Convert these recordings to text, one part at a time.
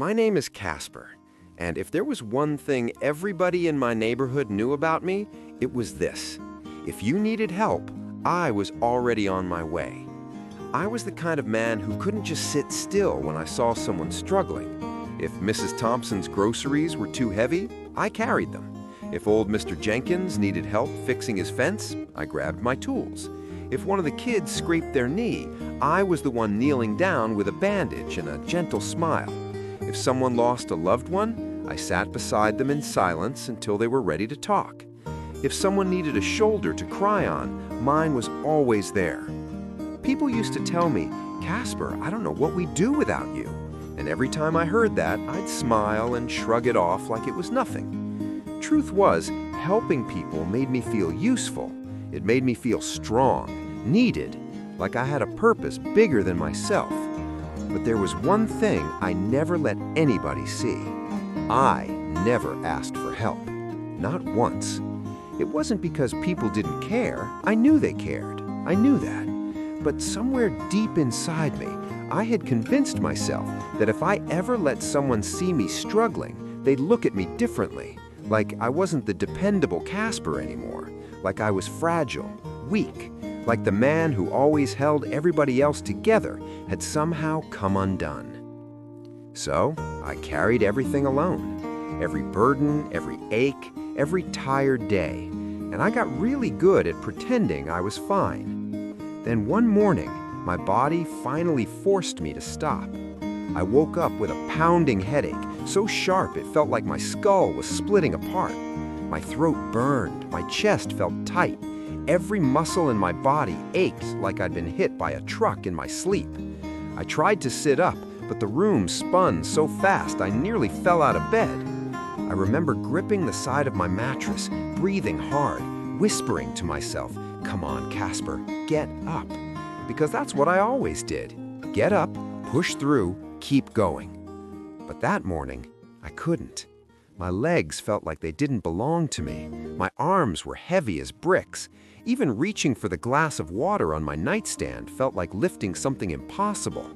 My name is Casper, and if there was one thing everybody in my neighborhood knew about me, it was this. If you needed help, I was already on my way. I was the kind of man who couldn't just sit still when I saw someone struggling. If Mrs. Thompson's groceries were too heavy, I carried them. If old Mr. Jenkins needed help fixing his fence, I grabbed my tools. If one of the kids scraped their knee, I was the one kneeling down with a bandage and a gentle smile. If someone lost a loved one, I sat beside them in silence until they were ready to talk. If someone needed a shoulder to cry on, mine was always there. People used to tell me, "Casper, I don't know what we'd do without you." And every time I heard that, I'd smile and shrug it off like it was nothing. Truth was, helping people made me feel useful. It made me feel strong, needed, like I had a purpose bigger than myself. But there was one thing I never let anybody see. I never asked for help. Not once. It wasn't because people didn't care. I knew they cared. I knew that. But somewhere deep inside me, I had convinced myself that if I ever let someone see me struggling, they'd look at me differently. Like I wasn't the dependable Casper anymore. Like I was fragile, weak. Like the man who always held everybody else together had somehow come undone. So I carried everything alone. Every burden, every ache, every tired day. And I got really good at pretending I was fine. Then one morning, my body finally forced me to stop. I woke up with a pounding headache, so sharp it felt like my skull was splitting apart. My throat burned, my chest felt tight. Every muscle in my body ached like I'd been hit by a truck in my sleep. I tried to sit up, but the room spun so fast I nearly fell out of bed. I remember gripping the side of my mattress, breathing hard, whispering to myself, "Come on, Casper, get up." Because that's what I always did. Get up, push through, keep going. But that morning, I couldn't. My legs felt like they didn't belong to me. My arms were heavy as bricks. Even reaching for the glass of water on my nightstand felt like lifting something impossible.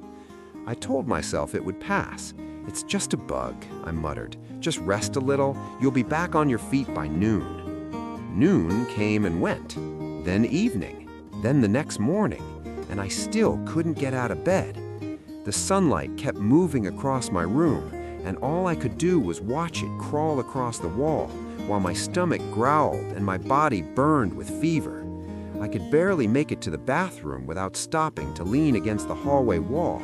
I told myself it would pass. "It's just a bug," I muttered. "Just rest a little. You'll be back on your feet by noon." Noon came and went. Then evening. Then the next morning. And I still couldn't get out of bed. The sunlight kept moving across my room, and all I could do was watch it crawl across the wall, while my stomach growled and my body burned with fever. I could barely make it to the bathroom without stopping to lean against the hallway wall.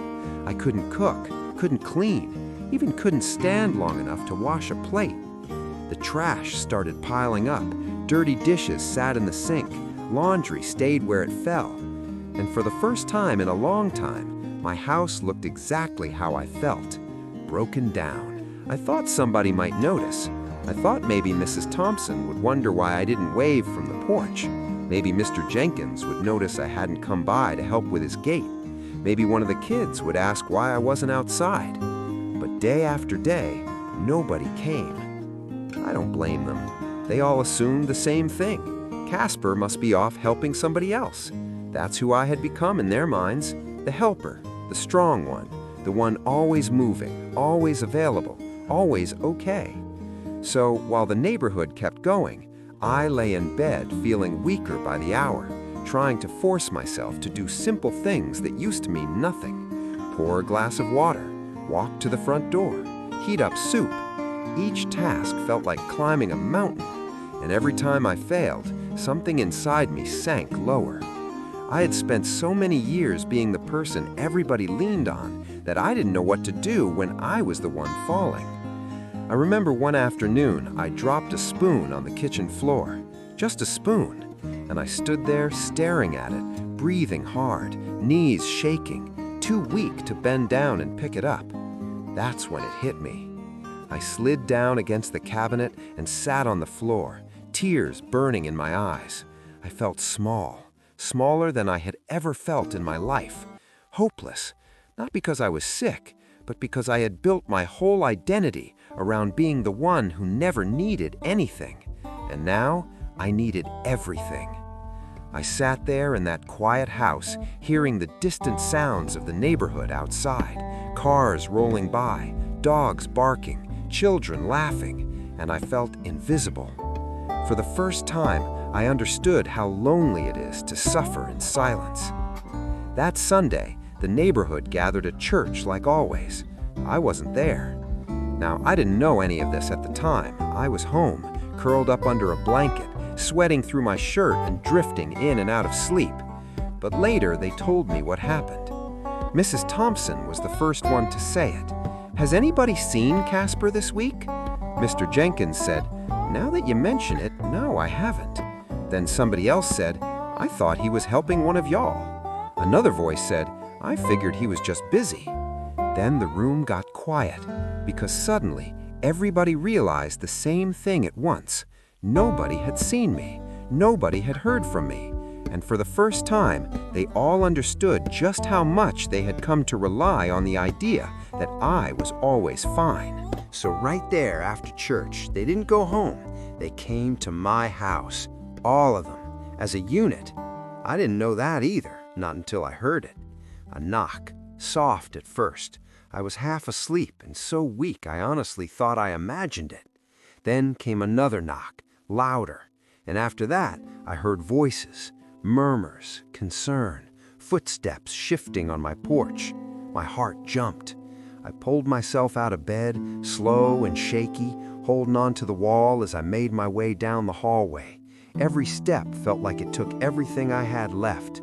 I couldn't cook, couldn't clean, even couldn't stand long enough to wash a plate. The trash started piling up, dirty dishes sat in the sink, laundry stayed where it fell. And for the first time in a long time, my house looked exactly how I felt, broken down. I thought somebody might notice. I thought maybe Mrs. Thompson would wonder why I didn't wave from the porch. Maybe Mr. Jenkins would notice I hadn't come by to help with his gate. Maybe one of the kids would ask why I wasn't outside. But day after day, nobody came. I don't blame them. They all assumed the same thing. Casper must be off helping somebody else. That's who I had become in their minds, the helper, the strong one, the one always moving, always available, always okay. So while the neighborhood kept going, I lay in bed feeling weaker by the hour, trying to force myself to do simple things that used to mean nothing. Pour a glass of water, walk to the front door, heat up soup. Each task felt like climbing a mountain, and every time I failed, something inside me sank lower. I had spent so many years being the person everybody leaned on that I didn't know what to do when I was the one falling. I remember one afternoon I dropped a spoon on the kitchen floor, just a spoon, and I stood there staring at it, breathing hard, knees shaking, too weak to bend down and pick it up. That's when it hit me. I slid down against the cabinet and sat on the floor, tears burning in my eyes. I felt small. Smaller than I had ever felt in my life. Hopeless, not because I was sick, but because I had built my whole identity around being the one who never needed anything. And now I needed everything. I sat there in that quiet house, hearing the distant sounds of the neighborhood outside, cars rolling by, dogs barking, children laughing, and I felt invisible. For the first time, I understood how lonely it is to suffer in silence. That Sunday, the neighborhood gathered at church like always. I wasn't there. Now, I didn't know any of this at the time. I was home, curled up under a blanket, sweating through my shirt and drifting in and out of sleep. But later, they told me what happened. Mrs. Thompson was the first one to say it. "Has anybody seen Casper this week?" Mr. Jenkins said, "Now that you mention it, no, I haven't." Then somebody else said, "I thought he was helping one of y'all." Another voice said, "I figured he was just busy." Then the room got quiet, because suddenly everybody realized the same thing at once. Nobody had seen me. Nobody had heard from me. And for the first time, they all understood just how much they had come to rely on the idea that I was always fine. So right there after church, they didn't go home. They came to my house, all of them, as a unit. I didn't know that either, not until I heard it. A knock, soft at first. I was half asleep and so weak I honestly thought I imagined it. Then came another knock, louder, and after that I heard voices, murmurs, concern, footsteps shifting on my porch. My heart jumped. I pulled myself out of bed, slow and shaky, holding on to the wall as I made my way down the hallway. Every step felt like it took everything I had left.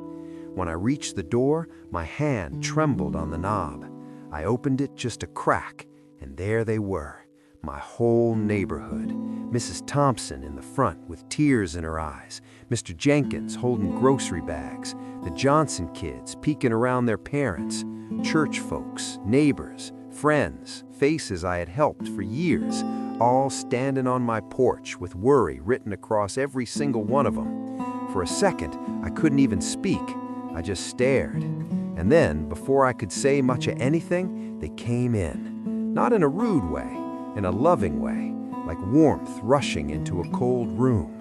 When I reached the door, my hand trembled on the knob. I opened it just a crack, and there they were, my whole neighborhood. Mrs. Thompson in the front with tears in her eyes, Mr. Jenkins holding grocery bags, the Johnson kids peeking around their parents, church folks, neighbors, friends, faces I had helped for years, all standing on my porch with worry written across every single one of them. For a second, I couldn't even speak. I just stared. And then, before I could say much of anything, they came in. Not in a rude way, in a loving way, like warmth rushing into a cold room.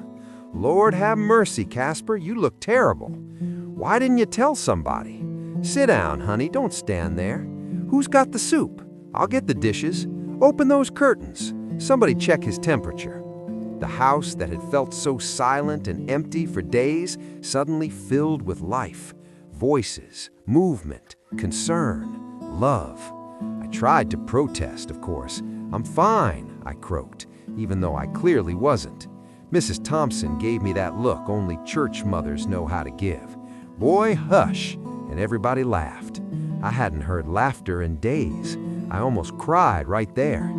"Lord have mercy, Casper, you look terrible. Why didn't you tell somebody? Sit down, honey, don't stand there. Who's got the soup? I'll get the dishes. Open those curtains. Somebody check his temperature." The house that had felt so silent and empty for days suddenly filled with life. Voices, movement, concern, love. I tried to protest, of course. "I'm fine," I croaked, even though I clearly wasn't. Mrs. Thompson gave me that look only church mothers know how to give. "Boy, hush," and everybody laughed. I hadn't heard laughter in days. I almost cried right there.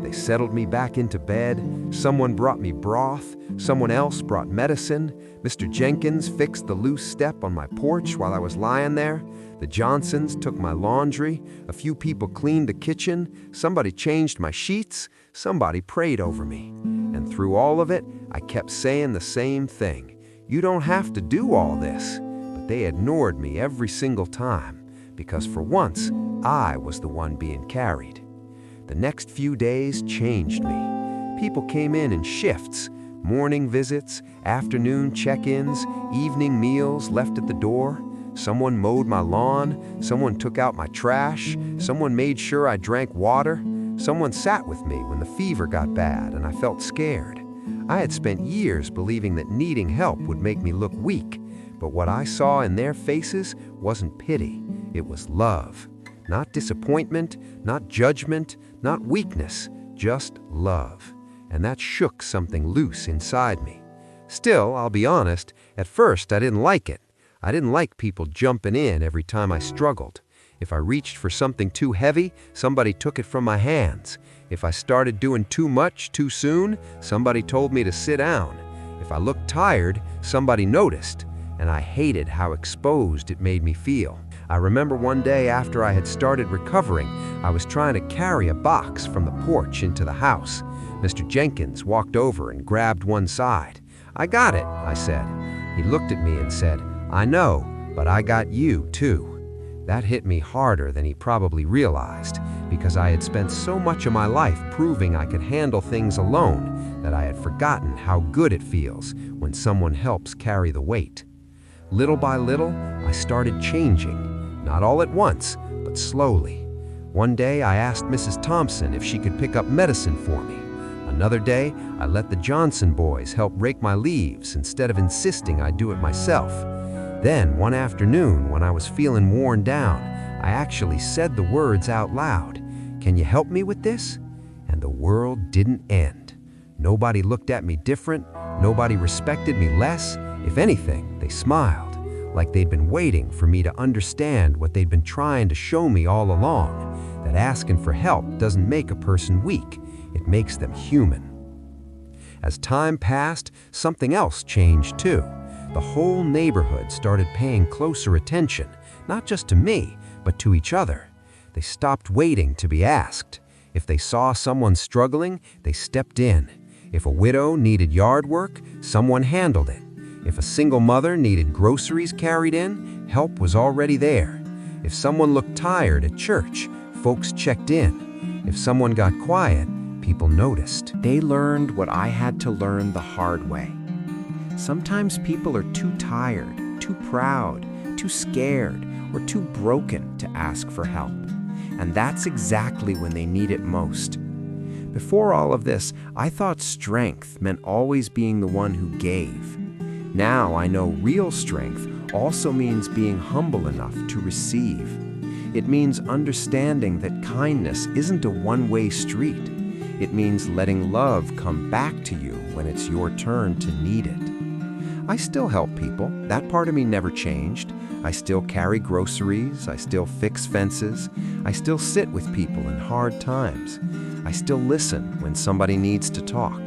They settled me back into bed. Someone brought me broth. Someone else brought medicine. Mr. Jenkins fixed the loose step on my porch while I was lying there. The Johnsons took my laundry. A few people cleaned the kitchen. Somebody changed my sheets. Somebody prayed over me. And through all of it, I kept saying the same thing. "You don't have to do all this." But they ignored me every single time, because for once, I was the one being carried. The next few days changed me. People came in shifts, morning visits, afternoon check-ins, evening meals left at the door. Someone mowed my lawn, someone took out my trash, someone made sure I drank water, someone sat with me when the fever got bad and I felt scared. I had spent years believing that needing help would make me look weak, but what I saw in their faces wasn't pity, it was love. Not disappointment, not judgment, not weakness, just love. And that shook something loose inside me. Still, I'll be honest, at first I didn't like it. I didn't like people jumping in every time I struggled. If I reached for something too heavy, somebody took it from my hands. If I started doing too much too soon, somebody told me to sit down. If I looked tired, somebody noticed. And I hated how exposed it made me feel. I remember one day after I had started recovering, I was trying to carry a box from the porch into the house. Mr. Jenkins walked over and grabbed one side. "I got it," I said. He looked at me and said, "I know, but I got you too." That hit me harder than he probably realized, because I had spent so much of my life proving I could handle things alone that I had forgotten how good it feels when someone helps carry the weight. Little by little, I started changing. Not all at once, but slowly. One day I asked Mrs. Thompson if she could pick up medicine for me. Another day, I let the Johnson boys help rake my leaves instead of insisting I do it myself. Then, one afternoon, when I was feeling worn down, I actually said the words out loud, "Can you help me with this?" And the world didn't end. Nobody looked at me different, nobody respected me less. If anything, they smiled, like they'd been waiting for me to understand what they'd been trying to show me all along, that asking for help doesn't make a person weak, it makes them human. As time passed, something else changed too. The whole neighborhood started paying closer attention, not just to me, but to each other. They stopped waiting to be asked. If they saw someone struggling, they stepped in. If a widow needed yard work, someone handled it. If a single mother needed groceries carried in, help was already there. If someone looked tired at church, folks checked in. If someone got quiet, people noticed. They learned what I had to learn the hard way. Sometimes people are too tired, too proud, too scared, or too broken to ask for help. And that's exactly when they need it most. Before all of this, I thought strength meant always being the one who gave. Now I know real strength also means being humble enough to receive. It means understanding that kindness isn't a one-way street. It means letting love come back to you when it's your turn to need it. I still help people. That part of me never changed. I still carry groceries. I still fix fences. I still sit with people in hard times. I still listen when somebody needs to talk.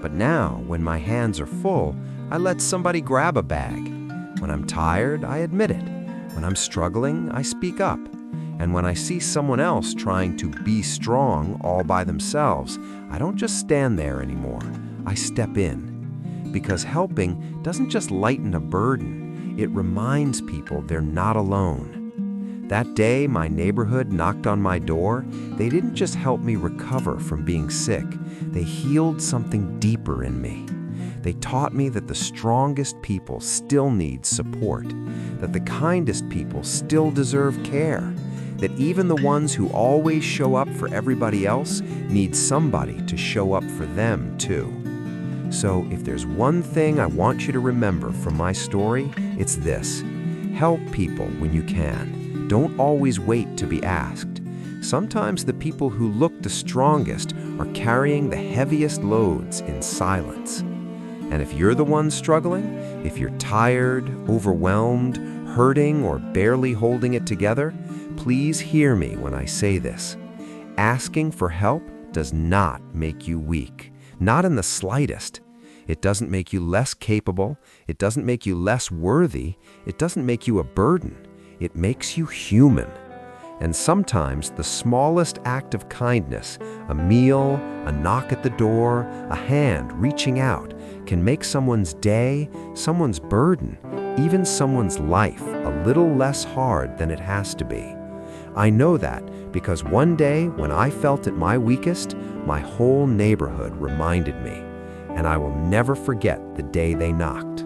But now, when my hands are full, I let somebody grab a bag. When I'm tired, I admit it. When I'm struggling, I speak up. And when I see someone else trying to be strong all by themselves, I don't just stand there anymore. I step in. Because helping doesn't just lighten a burden, it reminds people they're not alone. That day my neighborhood knocked on my door, they didn't just help me recover from being sick, they healed something deeper in me. They taught me that the strongest people still need support, that the kindest people still deserve care, that even the ones who always show up for everybody else need somebody to show up for them too. So if there's one thing I want you to remember from my story, it's this. Help people when you can. Don't always wait to be asked. Sometimes the people who look the strongest are carrying the heaviest loads in silence. And if you're the one struggling, if you're tired, overwhelmed, hurting, or barely holding it together, please hear me when I say this. Asking for help does not make you weak. Not in the slightest. It doesn't make you less capable. It doesn't make you less worthy. It doesn't make you a burden. It makes you human. And sometimes the smallest act of kindness, a meal, a knock at the door, a hand reaching out, can make someone's day, someone's burden, even someone's life a little less hard than it has to be. I know that because one day when I felt at my weakest, my whole neighborhood reminded me, and I will never forget the day they knocked.